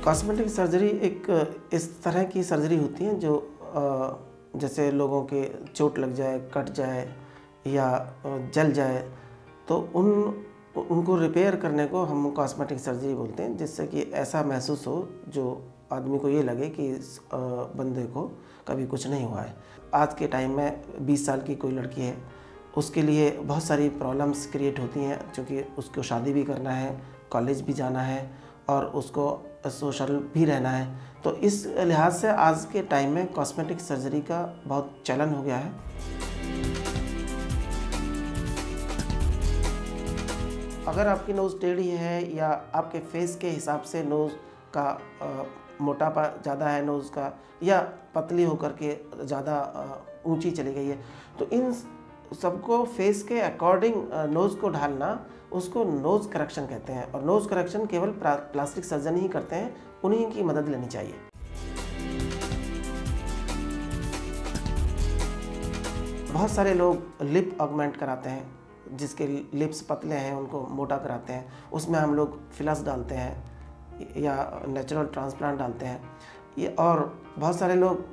Cosmetic surgery एक इस तरह की सर्जरी होती है जो जैसे लोगों के चोट लग जाए, कट जाए या जल जाए तो उनको रिपेयर करने को हम कॉस्मेटिक सर्जरी बोलते हैं, जिससे कि ऐसा महसूस हो जो आदमी को ये लगे कि इस बंदे को कभी कुछ नहीं हुआ है। आज के टाइम में 20 साल की कोई लड़की है, उसके लिए बहुत सारी प्रॉब्लम्स क्रिएट होती हैं, क्योंकि उसको शादी भी करना है, कॉलेज भी जाना है और उसको सोशल भी रहना है। तो इस लिहाज से आज के टाइम में कॉस्मेटिक सर्जरी का बहुत चलन हो गया है। अगर आपकी नोज़ टेढ़ी है या आपके फेस के हिसाब से नोज़ का मोटापा ज़्यादा है, नोज़ का, या पतली होकर के ज़्यादा ऊंची चली गई है, तो इन सबको फेस के अकॉर्डिंग नोज़ को ढालना, उसको नोज़ करेक्शन कहते हैं। और नोज़ करेक्शन केवल प्लास्टिक सर्जन ही करते हैं, उन्हीं की मदद लेनी चाहिए। बहुत सारे लोग लिप ऑगमेंट कराते हैं, जिसके लिप्स पतले हैं उनको मोटा कराते हैं, उसमें हम लोग फिलस डालते हैं या नेचुरल ट्रांसप्लांट डालते हैं। ये और बहुत सारे लोग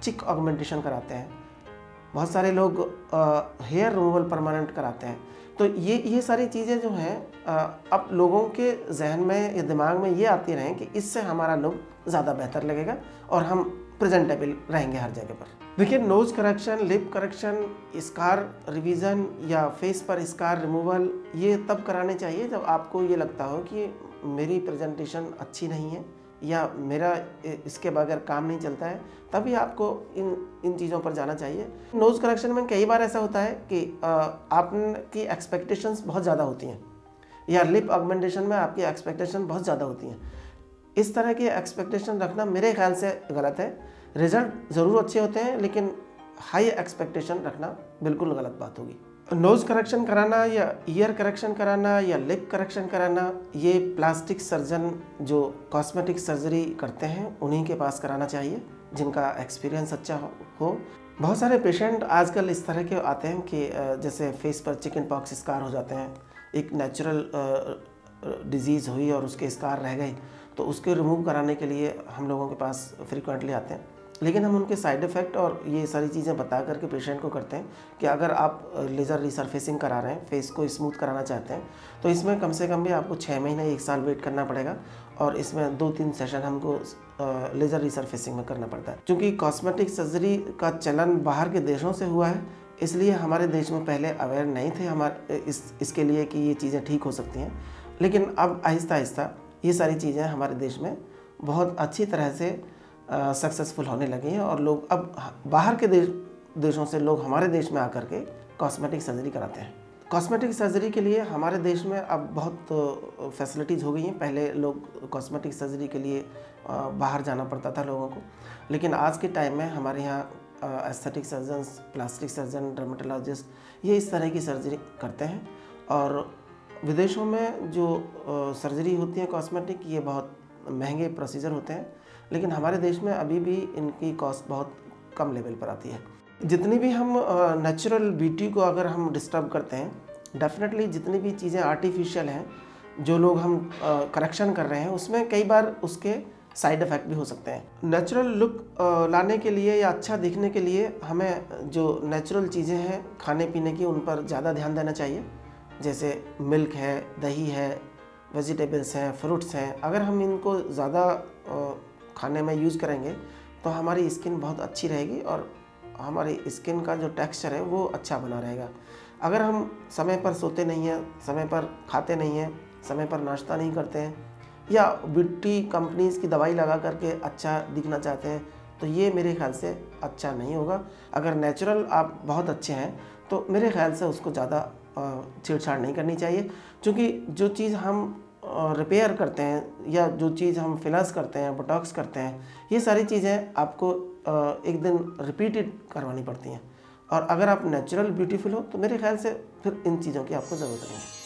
चिक ऑगमेंटेशन कराते हैं, बहुत सारे लोग हेयर रिमूवल परमानेंट कराते हैं। तो ये सारी चीज़ें जो हैं अब लोगों के जहन में या दिमाग में ये आती रहें कि इससे हमारा लुक ज़्यादा बेहतर लगेगा और हम प्रेजेंटेबल रहेंगे हर जगह पर। देखिए, nose correction, lip correction, scar revision या फेस पर स्कार रिमूवल ये तब कराने चाहिए जब आपको ये लगता हो कि मेरी प्रेजेंटेशन अच्छी नहीं है या मेरा इसके बगैर काम नहीं चलता है, तभी आपको इन चीज़ों पर जाना चाहिए। नोज़ करेक्शन में कई बार ऐसा होता है कि आपकी एक्सपेक्टेशंस बहुत ज़्यादा होती हैं, या लिप ऑगमेंटेशन में आपकी एक्सपेक्टेशन बहुत ज़्यादा होती हैं। इस तरह की एक्सपेक्टेशन रखना मेरे ख्याल से गलत है। रिज़ल्ट ज़रूर अच्छे होते हैं, लेकिन हाई एक्सपेक्टेशन रखना बिल्कुल गलत बात होगी। नोज़ करेक्शन कराना या ईयर करेक्शन कराना या लिप करेक्शन कराना, ये प्लास्टिक सर्जन जो कॉस्मेटिक सर्जरी करते हैं उन्हीं के पास कराना चाहिए, जिनका एक्सपीरियंस अच्छा हो। बहुत सारे पेशेंट आजकल इस तरह के आते हैं कि जैसे फेस पर चिकन पॉक्स स्कार हो जाते हैं, एक नेचुरल डिजीज़ हुई और उसके स्कार रह गए, तो उसके रिमूव कराने के लिए हम लोगों के पास फ्रीक्वेंटली आते हैं। लेकिन हम उनके साइड इफ़ेक्ट और ये सारी चीज़ें बता करके पेशेंट को करते हैं कि अगर आप लेज़र रिसरफेसिंग करा रहे हैं, फेस को स्मूथ कराना चाहते हैं, तो इसमें कम से कम भी आपको 6 महीने 1 साल वेट करना पड़ेगा और इसमें 2-3 सेशन हमको लेज़र रिसरफेसिंग में करना पड़ता है। क्योंकि कॉस्मेटिक सर्जरी का चलन बाहर के देशों से हुआ है, इसलिए हमारे देश में पहले अवेयर नहीं थे इसके लिए कि ये चीज़ें ठीक हो सकती हैं। लेकिन अब आहिस्ता आहिस्ता ये सारी चीज़ें हमारे देश में बहुत अच्छी तरह से सक्सेसफुल होने लगी हैं और लोग अब बाहर के देशों से लोग हमारे देश में आकर के कॉस्मेटिक सर्जरी कराते हैं। कॉस्मेटिक सर्जरी के लिए हमारे देश में अब बहुत फैसिलिटीज़ हो गई हैं। पहले लोग कॉस्मेटिक सर्जरी के लिए बाहर जाना पड़ता था लोगों को, लेकिन आज के टाइम में हमारे यहाँ aesthetic surgeons, plastic surgeon, dermatologist ये इस तरह की सर्जरी करते हैं। और विदेशों में जो सर्जरी होती है कॉस्मेटिक, ये बहुत महंगे प्रोसीजर होते हैं, लेकिन हमारे देश में अभी भी इनकी कॉस्ट बहुत कम लेवल पर आती है। जितनी भी हम नेचुरल ब्यूटी को अगर हम डिस्टर्ब करते हैं, डेफिनेटली जितनी भी चीज़ें आर्टिफिशियल हैं जो लोग हम करेक्शन कर रहे हैं, उसमें कई बार उसके साइड इफ़ेक्ट भी हो सकते हैं। नेचुरल लुक लाने के लिए या अच्छा दिखने के लिए हमें जो नेचुरल चीज़ें हैं खाने पीने की, उन पर ज़्यादा ध्यान देना चाहिए। जैसे मिल्क है, दही है, वेजिटेबल्स हैं, फ्रूट्स हैं। अगर हम इनको ज़्यादा खाने में यूज़ करेंगे तो हमारी स्किन बहुत अच्छी रहेगी और हमारी स्किन का जो टेक्सचर है वो अच्छा बना रहेगा। अगर हम समय पर सोते नहीं हैं, समय पर खाते नहीं हैं, समय पर नाश्ता नहीं करते हैं, या ब्यूटी कंपनीज़ की दवाई लगा करके अच्छा दिखना चाहते हैं, तो ये मेरे ख्याल से अच्छा नहीं होगा। अगर नेचुरल आप बहुत अच्छे हैं तो मेरे ख्याल से उसको ज़्यादा छेड़छाड़ नहीं करनी चाहिए, क्योंकि जो चीज़ हम रिपेयर करते हैं या जो चीज़ हम फिलर्स करते हैं, बोटॉक्स करते हैं, ये सारी चीज़ें आपको एक दिन रिपीटेड करवानी पड़ती हैं। और अगर आप नेचुरल ब्यूटीफुल हो तो मेरे ख्याल से फिर इन चीज़ों की आपको ज़रूरत नहीं है।